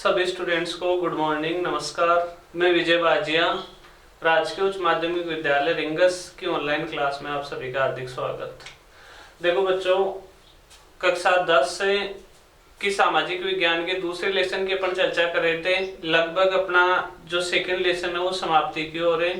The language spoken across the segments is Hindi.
सभी स्टूडेंट्स को गुड मॉर्निंग, नमस्कार। मैं विजय बाजिया, राजकीय उच्च माध्यमिक विद्यालय रिंगस की ऑनलाइन क्लास में आप सभी का हार्दिक स्वागत। देखो बच्चों, कक्षा 10 से की सामाजिक विज्ञान के दूसरे लेसन की अपन चर्चा कर रहे थे। लगभग अपना जो सेकंड लेसन है वो समाप्ति की ओर है।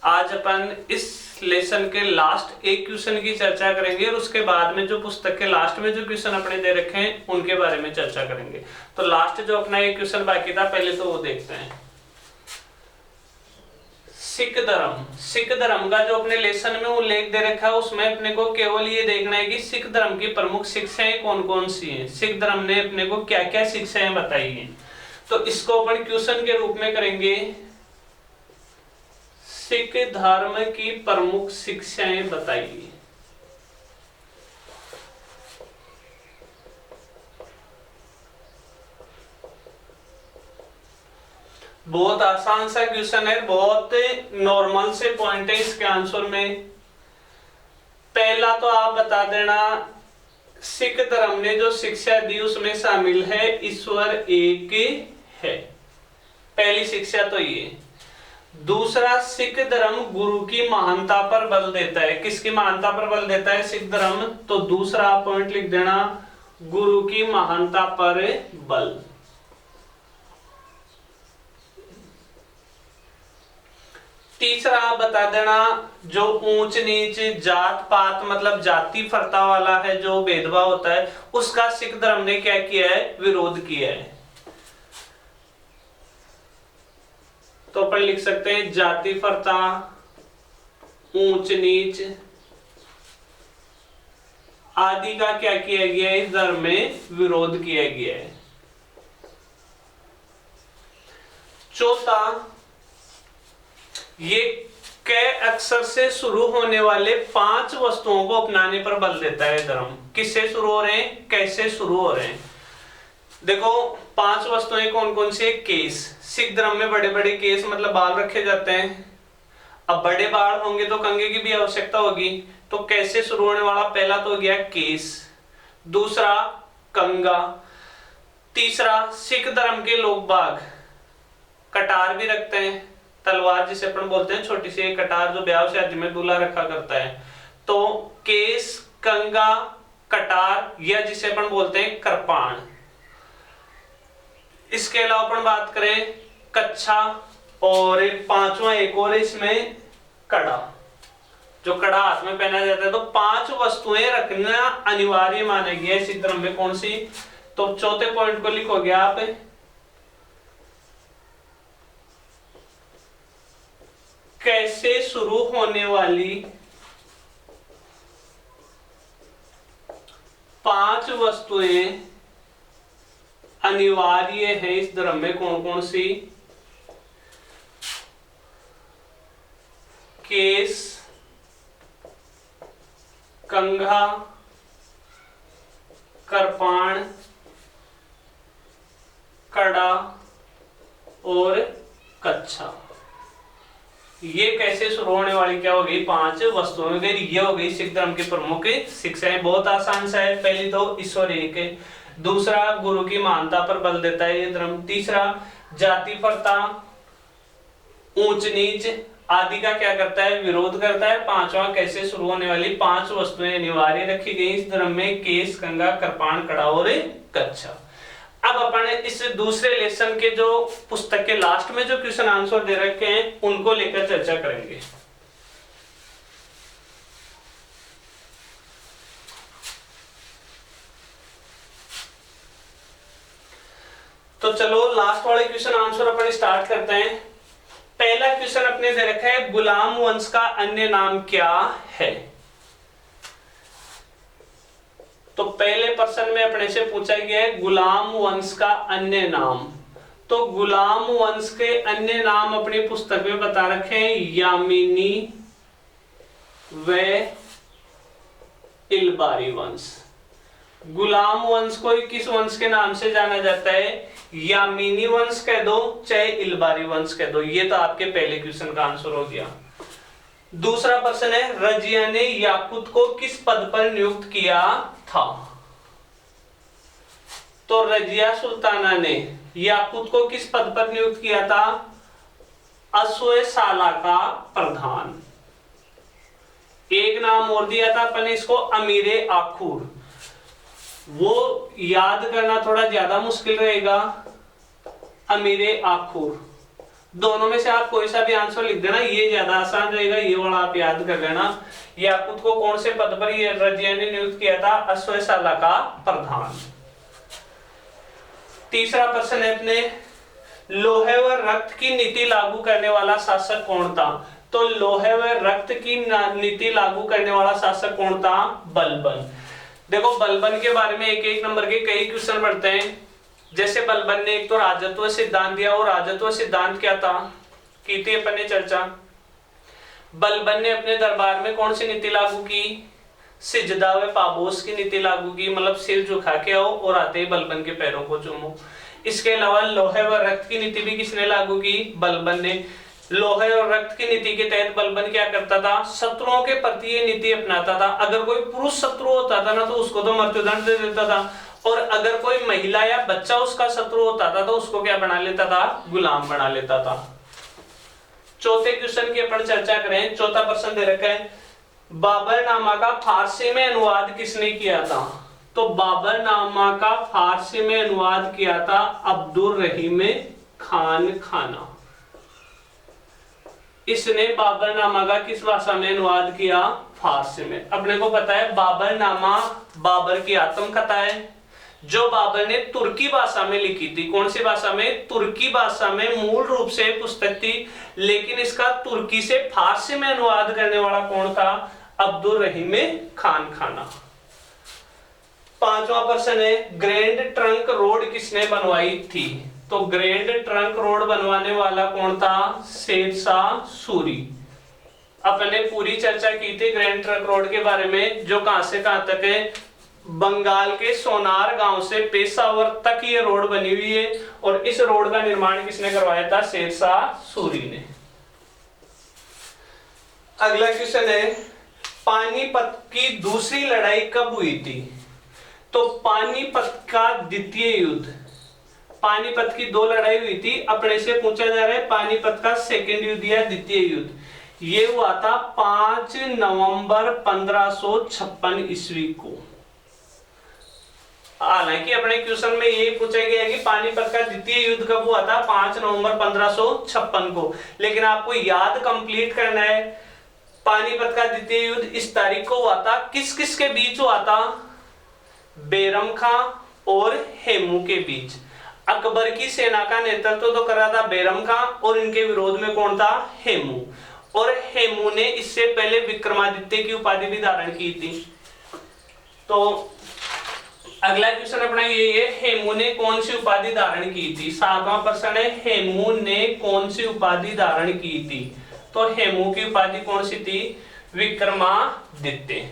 आज अपन इस लेसन के लास्ट एक क्वेश्चन की चर्चा करेंगे और उसके बाद में जो पुस्तक के लास्ट में जो क्वेश्चन अपने दे रखे हैं उनके बारे में चर्चा करेंगे। तो लास्ट जो अपना एक क्वेश्चन बाकी था, पहले तो वो देखते हैं। सिख धर्म का जो अपने लेसन में उल्लेख दे रखा है उसमें अपने को केवल ये देखना है कि सिख धर्म की प्रमुख शिक्षाएं कौन कौन सी हैं। सिख धर्म ने अपने को क्या क्या शिक्षाएं बताई हैं, तो इसको अपन क्वेश्चन के रूप में करेंगे। सिख धर्म की प्रमुख शिक्षाएं बताइए। बहुत आसान सा क्वेश्चन है, बहुत नॉर्मल से पॉइंट है इसके आंसर में। पहला तो आप बता देना, सिख धर्म ने जो शिक्षा दी उसमें शामिल है ईश्वर एक है। पहली शिक्षा तो ये। दूसरा, सिख धर्म गुरु की महानता पर बल देता है। किसकी महानता पर बल देता है सिख धर्म? तो दूसरा पॉइंट लिख देना, गुरु की महानता पर बल। तीसरा बता देना, जो ऊंच नीच जात पात मतलब जाति फरता वाला है, जो भेदभाव होता है, उसका सिख धर्म ने क्या किया है? विरोध किया है। तो अपन लिख सकते हैं जाति फरता, ऊंच नीच आदि का क्या किया गया है? इस धर्म में विरोध किया गया है। चौथा, ये क अक्षर से शुरू होने वाले 5 वस्तुओं को अपनाने पर बल देता है धर्म। किससे शुरू हो रहे हैं, कैसे शुरू हो रहे हैं? देखो 5 वस्तुएं कौन कौन सी है? केस। सिख धर्म में बड़े बड़े केस मतलब बाल रखे जाते हैं। अब बड़े बाल होंगे तो कंघे की भी आवश्यकता होगी। तो कैसे शुरू होने वाला पहला तो हो गया केस, दूसरा कंघा, तीसरा सिख धर्म के लोग बाग कटार भी रखते हैं, तलवार जिसे अपन बोलते हैं, छोटी सी कटार जो ब्याह शादी में दूल्हा रखा करता है। तो केस, कंघा, कटार या जिसे अपन बोलते हैं कृपाण। इसके अलावा अपन बात करें कच्छा, और एक पांचवा एक और इसमें कड़ा, जो कड़ा हाथ में पहना जाता है। तो 5 वस्तुएं रखना अनिवार्य माना गया है सिख धर्म में। कौन सी? तो चौथे पॉइंट को लिखोगे आप, कैसे शुरू होने वाली 5 वस्तुएं अनिवार्य है इस धर्म में। कौन कौन सी? केस, कंघा, कृपाण, कड़ा और कच्छा। ये कैसे शुरू होने वाली क्या हो गई? 5 वस्तुओं में। ये हो गई सिख धर्म की प्रमुख शिक्षाएं। बहुत आसान सा है। पहली तो ईश्वर एक है, दूसरा गुरु की महानता पर बल देता है ये धर्म, तीसरा जाति प्रथा, ऊंच नीच आदि का क्या करता है? विरोध करता है। पांचवा, कैसे शुरू होने वाली 5 वस्तुएं अनिवार्य रखी गई इस धर्म में, केस, कंघा, कृपाण, कड़ा और कच्छा। अब अपन इस दूसरे लेसन के जो पुस्तक के लास्ट में जो क्वेश्चन आंसर दे रखे हैं उनको लेकर चर्चा करेंगे। तो चलो लास्ट वाले क्वेश्चन आंसर अपन स्टार्ट करते हैं। पहला क्वेश्चन अपने दे रखा है, गुलाम वंश का अन्य नाम क्या है? तो पहले प्रश्न में अपने से पूछा गया है गुलाम वंश का अन्य नाम। तो गुलाम वंश के अन्य नाम अपनी पुस्तक में बता रखे हैं, यामिनी व इलबारी वंश। गुलाम वंश को किस वंश के नाम से जाना जाता है? यामिनी वंश कह दो चाहे इलबारी वंश कह दो। ये तो आपके पहले क्वेश्चन का आंसर हो गया। दूसरा प्रश्न है, रजिया ने याकूत को किस पद पर नियुक्त किया था? तो रजिया सुल्ताना ने याकूत को किस पद पर नियुक्त किया था? अश्वशाला का प्रधान। एक नाम और दिया था अपन इसको, अमीरे आखूर। वो याद करना थोड़ा ज्यादा मुश्किल रहेगा, अमीरे आखूर। दोनों में से आप कोई सा भी आंसर लिख देना, ये ज्यादा आसान रहेगा, ये वाला आप याद कर लेना। याकूत को कौन से पद पर ये रजिया ने नियुक्त किया था? अश्वशाला का प्रधान। तीसरा प्रश्न है अपने, लोहे व रक्त की नीति लागू करने वाला शासक कौन था? तो लोहे व रक्त की नीति लागू करने वाला शासक कौन था? बलबन। देखो बलबन के बारे में एक एक नंबर के कई क्वेश्चन बढ़ते हैं। जैसे बलबन ने एक तो राजत्व सिद्धांत दिया, और राजत्व सिद्धांत क्या था की थी अपन ने चर्चा। बलबन ने अपने दरबार में कौन सी नीति लागू की? सिजदा व पाबोस की नीति लागू की, मतलब सिर झुका के आओ और आते ही बलबन के पैरों को चूमो। इसके अलावा लोहे व रक्त की नीति भी किसने लागू की? बलबन ने। लोहे और रक्त की नीति के तहत बलबन क्या करता था? शत्रुओं के प्रति ये नीति अपनाता था। अगर कोई पुरुष शत्रु होता था ना तो उसको तो मृत्युदंड दे देता था, और अगर कोई महिला या बच्चा उसका शत्रु होता था तो उसको क्या बना लेता था? गुलाम बना लेता था। चौथे क्वेश्चन की अपन चर्चा करें। चौथा प्रश्न दे रखा है, बाबरनामा का फारसी में अनुवाद किसने किया था? तो बाबरनामा का फारसी में अनुवाद किया था अब्दुल रहीम खान खाना। इसने बाबरनामा का किस भाषा में अनुवाद किया? फारसी में। अपने को पता है बाबरनामा बाबर की आत्मकथा है, जो बाबर ने तुर्की भाषा में लिखी थी। कौन सी भाषा में? तुर्की भाषा में मूल रूप से पुस्तक थी, लेकिन इसका तुर्की से फारसी में अनुवाद करने वाला कौन था? अब्दुल रहीम खान खाना। पांचवा प्रश्न है, ग्रैंड ट्रंक रोड किसने बनवाई थी? तो ग्रैंड ट्रंक रोड बनवाने वाला कौन था? शेरशाह सूरी। अपने पूरी चर्चा की थी ग्रैंड ट्रंक रोड के बारे में, जो कहां से कहां तक है? बंगाल के सोनार गांव से पेशावर तक ये रोड बनी हुई है, और इस रोड का निर्माण किसने करवाया था? शेरशाह सूरी ने। अगला क्वेश्चन है, पानीपत की दूसरी लड़ाई कब हुई थी? तो पानीपत का द्वितीय युद्ध, पानीपत की दो लड़ाई हुई थी। अपने से पूछा जा रहा है पानीपत का सेकेंड युद्ध या द्वितीय युद्ध, ये हुआ था 5 नवंबर 1556 ईस्वी को। हालांकि अपने क्वेश्चन में ये पूछा गया है कि पानीपत का द्वितीय युद्ध कब हुआ था? 5 नवंबर 1556 को। लेकिन आपको याद कंप्लीट करना है, पानीपत का द्वितीय युद्ध इस तारीख को हुआ था। किस किस के बीच हुआ था? बैरम खां और हेमू के बीच। अकबर की सेना का नेतृत्व तो कर रहा था बैरम खां, और इनके विरोध में कौन था? हेमू। और हेमू ने इससे पहले विक्रमादित्य की उपाधि भी धारण की थी। तो अगला क्वेश्चन अपना ये है, हेमू ने कौन सी उपाधि धारण की थी? सातवां प्रश्न है, हेमू ने कौन सी उपाधि धारण की थी? तो हेमू की उपाधि कौन सी थी? विक्रमादित्य।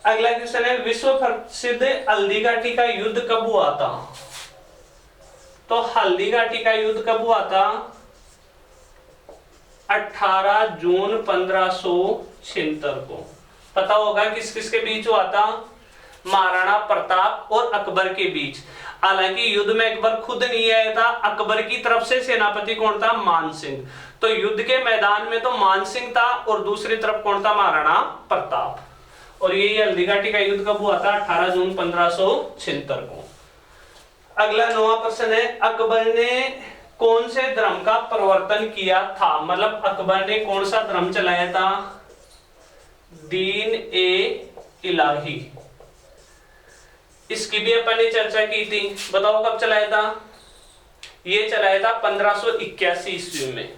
अगला क्वेश्चन है, विश्व प्रसिद्ध हल्दी घाटी का युद्ध कब हुआ था? तो हल्दी घाटी का युद्ध कब हुआ था? 18 जून 1576 को। पता होगा किस किस के बीच हुआ था? महाराणा प्रताप और अकबर के बीच। हालांकि युद्ध में अकबर खुद नहीं आया था, अकबर की तरफ से सेनापति कौन था? मान सिंह। तो युद्ध के मैदान में तो मान सिंह था, और दूसरी तरफ कौन था? महाराणा प्रताप। और ये हल्दी घाटी का युद्ध कब हुआ था? 18 जून 1576 को। अगला 9वां प्रश्न है, अकबर ने कौन से धर्म का प्रवर्तन किया था? मतलब अकबर ने कौन सा धर्म चलाया था? दीन ए इलाही। इसकी भी अपन ने चर्चा की थी। बताओ कब चलाया था? ये चलाया था 1581 ईस्वी में।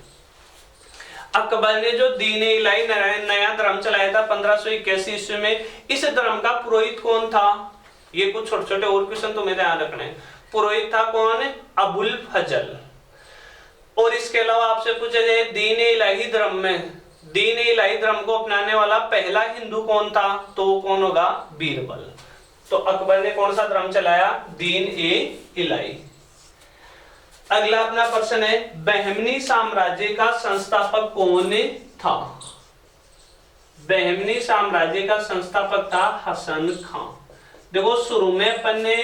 अकबर ने जो दीन ए इलाही नया धर्म चलाया था 1581 ईस्वी में, इस धर्म का पुरोहित कौन था? ये कुछ छोटे छोटे और क्वेश्चन तुम्हें ध्यान रखना है। पुरोहित था कौन? अबुल फजल। और इसके अलावा आपसे पूछा जाए दीन ए इलाही धर्म में, दीन ए इलाही धर्म को अपनाने वाला पहला हिंदू कौन था? तो कौन होगा? बीरबल। तो अकबर ने कौन सा धर्म चलाया? दीन ए इलाही। अगला अपना प्रश्न है, बहमनी साम्राज्य का संस्थापक कौन था? बहमनी साम्राज्य का संस्थापक था हसन खां। देखो शुरू में अपन ने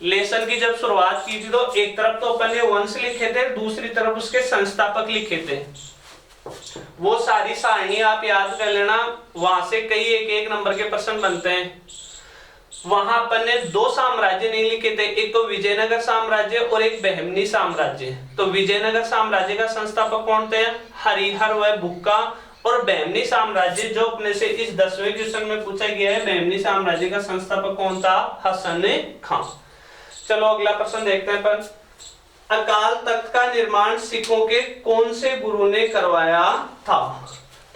लेसन की जब शुरुआत की थी तो एक तरफ तो अपन ने वंश लिखे थे, दूसरी तरफ उसके संस्थापक लिखे थे। वो सारी सारणी आप याद कर लेना, वहां से कई एक एक नंबर के प्रश्न बनते हैं। वहां अपन ने दो साम्राज्य नहीं लिखे थे, एक तो विजयनगर साम्राज्य और एक बहमनी साम्राज्य। तो विजयनगर साम्राज्य का संस्थापक कौन थे? हरिहर व बुक्का। और बहमनी साम्राज्य जो अपने से इस 10वें क्वेश्चन में पूछा गया है, बहमनी साम्राज्य का संस्थापक कौन था? हसन खां। चलो अगला प्रश्न देखते हैं अपन। अकाल तख्त का निर्माण सिखों के कौन से गुरु ने करवाया था?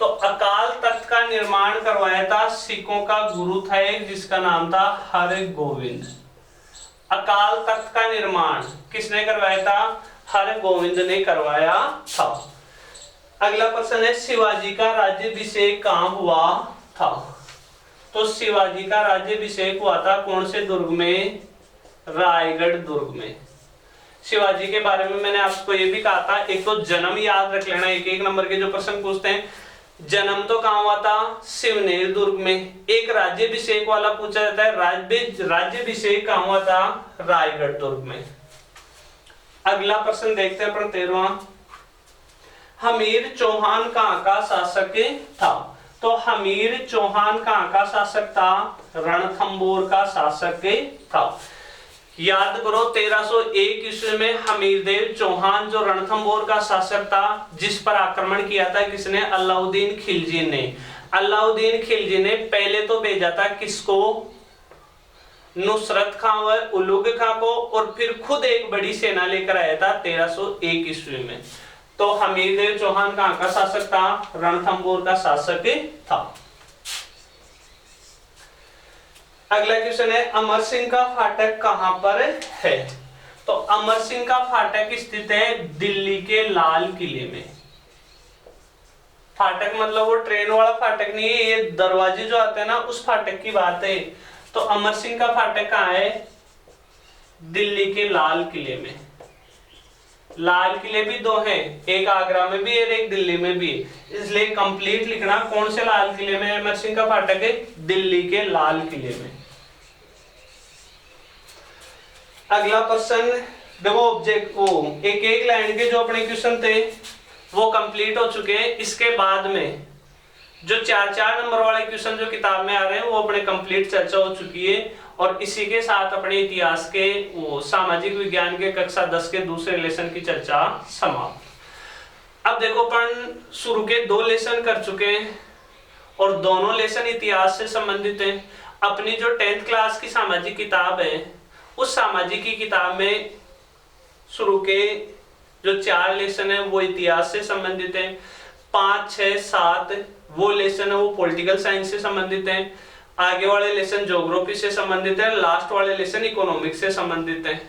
तो अकाल तख्त का निर्माण करवाया था सिखों का गुरु था एक, जिसका नाम था हरगोविंद। अकाल तख्त का निर्माण किसने करवाया था? हरगोविंद ने करवाया था। अगला प्रश्न है, शिवाजी का राज्याभिषेक कहां हुआ था? तो शिवाजी का राज्याभिषेक हुआ था कौन से दुर्ग में? रायगढ़ दुर्ग में। शिवाजी के बारे में मैंने आपको ये भी कहा था, एक तो जन्म याद रख लेना, एक एक नंबर के जो प्रश्न पूछते हैं। जन्म तो कहां हुआ था? शिवनेर दुर्ग में। एक राज्याभिषेक वाला पूछा जाता है, राज्याभिषेक कहां हुआ था? रायगढ़ दुर्ग में। अगला प्रश्न देखते हैं अपन 13वां। हमीर चौहान कहां का शासक था? तो हमीर चौहान कहां का शासक था? रणथंभौर का शासक था। याद करो 1301 ईस्वी में हमीरदेव चौहान जो रणथंभौर का शासक था, जिस पर आक्रमण किया था किसने? अलाउद्दीन खिलजी ने। अलाउद्दीन खिलजी ने पहले तो भेजा था किसको? नुसरत खां व उलुग खां को, और फिर खुद एक बड़ी सेना लेकर आया था 1301 ईस्वी में। तो हमीरदेव चौहान कहां का शासक था? रणथंभौर का शासक था। अगला क्वेश्चन है, अमर सिंह का फाटक कहां पर है? तो अमर सिंह का फाटक स्थित है दिल्ली के लाल किले में। फाटक मतलब वो ट्रेन वाला फाटक नहीं है, ये दरवाजे जो आते हैं ना, उस फाटक की बात है। तो अमर सिंह का फाटक कहां है? दिल्ली के लाल किले में। लाल किले भी दो हैं, एक आगरा में भी और एक दिल्ली में भी, इसलिए कंप्लीट लिखना कौन से लाल किले में अमर सिंह का फाटक है? दिल्ली के लाल किले में। अगला प्रश्न देखो, ऑब्जेक्ट वो एक एक लाइन के जो अपने क्वेश्चन थे वो कंप्लीट हो चुके हैं। इसके बाद में जो 4-4 नंबर वाले क्वेश्चन जो किताब में आ रहे हैं वो अपने कंप्लीट चर्चा हो चुकी है, और इसी के साथ अपने इतिहास के वो सामाजिक विज्ञान के कक्षा 10 के दूसरे लेसन की चर्चा समाप्त। अब देखो अपन शुरू के 2 लेसन कर चुके हैं और दोनों लेसन इतिहास से संबंधित हैं। अपनी जो 10th क्लास की सामाजिक किताब है, उस सामाजिक की किताब में शुरू के जो 4 लेसन है वो इतिहास से संबंधित हैं, 5, 6, 7 वो लेसन है वो पॉलिटिकल साइंस से संबंधित हैं, आगे वाले लेसन ज्योग्राफी से संबंधित है, लास्ट वाले लेसन इकोनॉमिक्स से संबंधित है,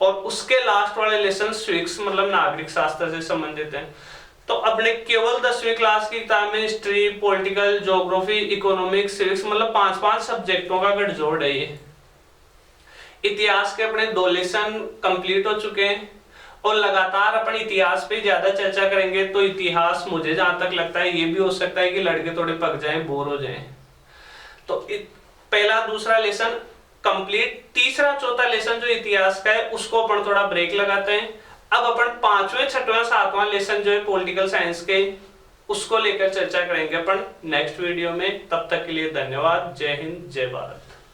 और उसके लास्ट वाले लेसन सिविक्स मतलब नागरिक शास्त्र से संबंधित है। तो अपने केवल 10वीं क्लास की किताब में history, political, geography, economics, civics मतलब 5-5 सब्जेक्टों का गठजोड़ है ये। इतिहास के अपने 2 लेसन कंप्लीट हो चुके हैं और लगातार अपन इतिहास पे ज्यादा चर्चा करेंगे। तो इतिहास मुझे जहां तक लगता है ये भी हो सकता है कि लड़के थोड़े पक जाएं, बोर हो जाएं। तो पहला दूसरा लेसन कंप्लीट, तीसरा चौथा लेसन जो इतिहास का है उसको अपन थोड़ा ब्रेक लगाते हैं। अब अपन 5वें, 6वें, 7वां लेसन जो है पॉलिटिकल साइंस के, उसको लेकर चर्चा करेंगे अपन नेक्स्ट वीडियो में। तब तक के लिए धन्यवाद। जय हिंद, जय भारत।